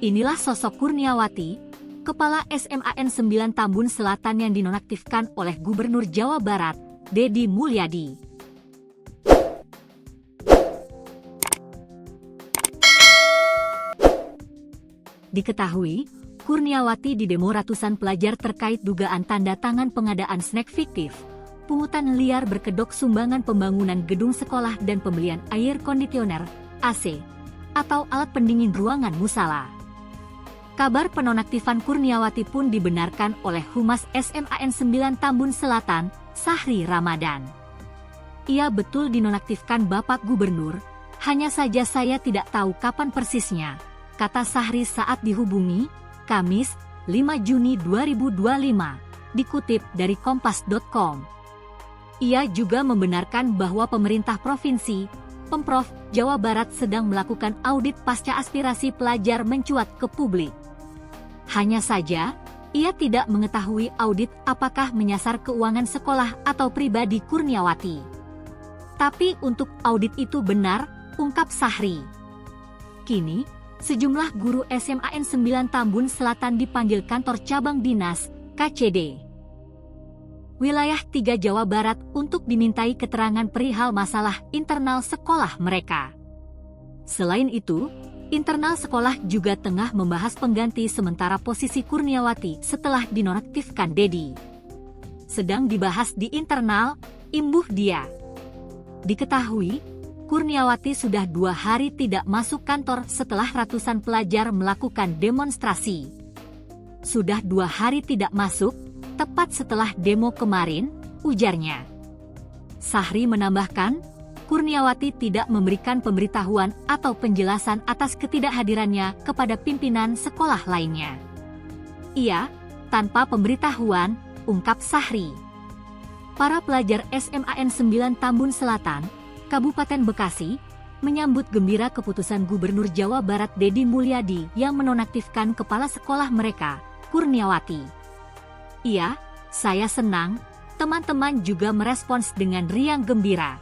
Inilah sosok Kurniawati, Kepala SMAN 9 Tambun Selatan yang dinonaktifkan oleh Gubernur Jawa Barat, Deddy Mulyadi. Diketahui, Kurniawati didemo ratusan pelajar terkait dugaan tanda tangan pengadaan snack fiktif, pungutan liar berkedok sumbangan pembangunan gedung sekolah dan pembelian air kondisioner, AC, atau alat pendingin ruangan musala. Kabar penonaktifan Kurniawati pun dibenarkan oleh Humas SMAN 9 Tambun Selatan, Sahri Ramadan. Ia betul dinonaktifkan Bapak Gubernur, hanya saja saya tidak tahu kapan persisnya, kata Sahri saat dihubungi, Kamis, 5 Juni 2025, dikutip dari kompas.com. Ia juga membenarkan bahwa pemerintah provinsi, Pemprov Jawa Barat sedang melakukan audit pasca aspirasi pelajar mencuat ke publik. Hanya saja, ia tidak mengetahui audit apakah menyasar keuangan sekolah atau pribadi Kurniawati. Tapi untuk audit itu benar, ungkap Sahri. Kini, sejumlah guru SMAN 9 Tambun Selatan dipanggil kantor cabang dinas, KCD, Wilayah 3 Jawa Barat untuk dimintai keterangan perihal masalah internal sekolah mereka. Selain itu, internal sekolah juga tengah membahas pengganti sementara posisi Kurniawati setelah dinonaktifkan Deddy. Sedang dibahas di internal, imbuh dia. Diketahui, Kurniawati sudah 2 hari tidak masuk kantor setelah ratusan pelajar melakukan demonstrasi. Sudah 2 hari tidak masuk, tepat setelah demo kemarin, ujarnya. Sahri menambahkan, Kurniawati tidak memberikan pemberitahuan atau penjelasan atas ketidakhadirannya kepada pimpinan sekolah lainnya. Ia, tanpa pemberitahuan, ungkap Sahri. Para pelajar SMAN 9 Tambun Selatan, Kabupaten Bekasi, menyambut gembira keputusan Gubernur Jawa Barat Deddy Mulyadi yang menonaktifkan kepala sekolah mereka, Kurniawati. Iya, saya senang, teman-teman juga merespons dengan riang gembira.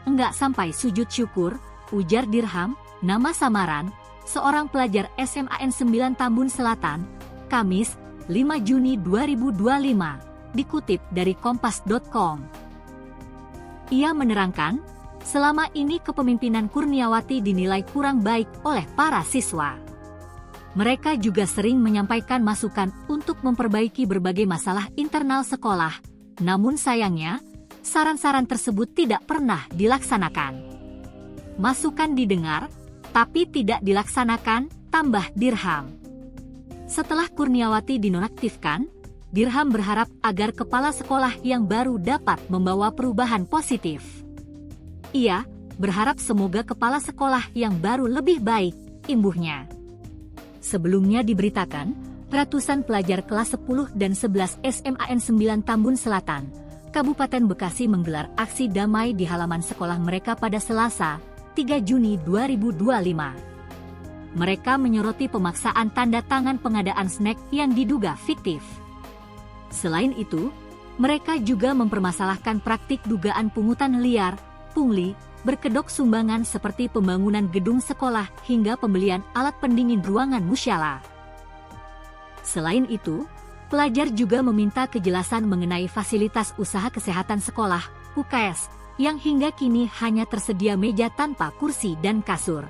Enggak sampai sujud syukur, ujar Dirham, nama samaran, seorang pelajar SMAN 9 Tambun Selatan, Kamis, 5 Juni 2025, dikutip dari kompas.com. Ia menerangkan, selama ini kepemimpinan Kurniawati dinilai kurang baik oleh para siswa. Mereka juga sering menyampaikan masukan untuk memperbaiki berbagai masalah internal sekolah, namun sayangnya, saran-saran tersebut tidak pernah dilaksanakan. Masukan didengar, tapi tidak dilaksanakan, tambah Dirham. Setelah Kurniawati dinonaktifkan, Dirham berharap agar kepala sekolah yang baru dapat membawa perubahan positif. Ia berharap semoga kepala sekolah yang baru lebih baik, imbuhnya. Sebelumnya diberitakan, ratusan pelajar kelas 10 dan 11 SMAN 9 Tambun Selatan, Kabupaten Bekasi menggelar aksi damai di halaman sekolah mereka pada Selasa, 3 Juni 2025. Mereka menyoroti pemaksaan tanda tangan pengadaan snack yang diduga fiktif. Selain itu, mereka juga mempermasalahkan praktik dugaan pungutan liar, pungli, berkedok sumbangan seperti pembangunan gedung sekolah hingga pembelian alat pendingin ruangan musyalah. Selain itu, pelajar juga meminta kejelasan mengenai fasilitas usaha kesehatan sekolah, UKS, yang hingga kini hanya tersedia meja tanpa kursi dan kasur.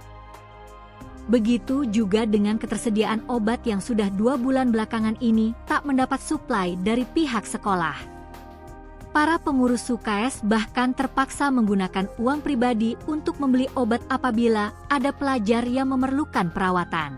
Begitu juga dengan ketersediaan obat yang sudah 2 bulan belakangan ini tak mendapat suplai dari pihak sekolah. Para pengurus UKS bahkan terpaksa menggunakan uang pribadi untuk membeli obat apabila ada pelajar yang memerlukan perawatan.